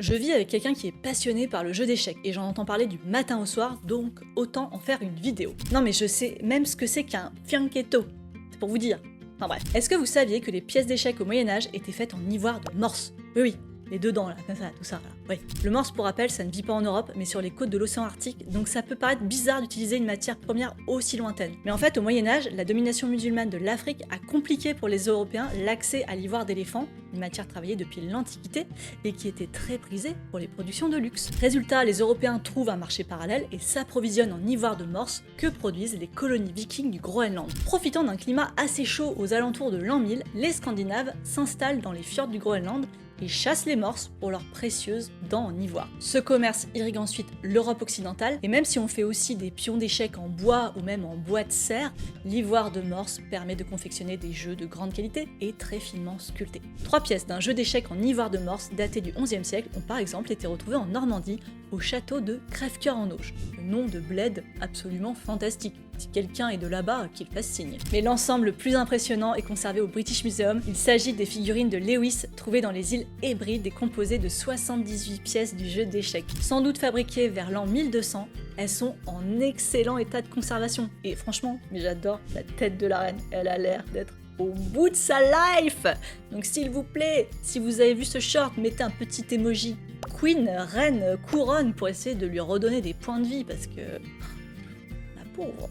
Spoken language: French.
Je vis avec quelqu'un qui est passionné par le jeu d'échecs et j'en entends parler du matin au soir, donc autant en faire une vidéo. Non mais je sais même ce que c'est qu'un fianchetto, c'est pour vous dire. Enfin bref. Est-ce que vous saviez que les pièces d'échecs au Moyen-Âge étaient faites en ivoire de morse? Oui, les deux dents là, comme ça, tout ça là. Oui. Le morse, pour rappel, ça ne vit pas en Europe, mais sur les côtes de l'océan Arctique, donc ça peut paraître bizarre d'utiliser une matière première aussi lointaine. Mais en fait, au Moyen-Âge, la domination musulmane de l'Afrique a compliqué pour les Européens l'accès à l'ivoire d'éléphant, une matière travaillée depuis l'Antiquité et qui était très prisée pour les productions de luxe. Résultat, les Européens trouvent un marché parallèle et s'approvisionnent en ivoire de morse que produisent les colonies vikings du Groenland. Profitant d'un climat assez chaud aux alentours de l'an 1000, les Scandinaves s'installent dans les fjords du Groenland et chassent les morses pour leurs précieuses dents en ivoire. Ce commerce irrigue ensuite l'Europe occidentale, et même si on fait aussi des pions d'échecs en bois ou même en bois de serre, l'ivoire de morse permet de confectionner des jeux de grande qualité et très finement sculptés. 3 pièces d'un jeu d'échecs en ivoire de morse daté du XIe siècle ont par exemple été retrouvées en Normandie, au château de Crèvecoeur en Auge. Le nom de bled absolument fantastique. Si quelqu'un est de là-bas, qu'il fasse signe. Mais l'ensemble le plus impressionnant est conservé au British Museum. Il s'agit des figurines de Lewis trouvées dans les îles Hébrides et composées de 78 pièces du jeu d'échecs. Sans doute fabriquées vers l'an 1200, elles sont en excellent état de conservation. Et franchement, mais j'adore la tête de la reine, elle a l'air d'être au bout de sa life. Donc s'il vous plaît, si vous avez vu ce short, mettez un petit emoji Queen, reine, couronne pour essayer de lui redonner des points de vie parce que... la pauvre.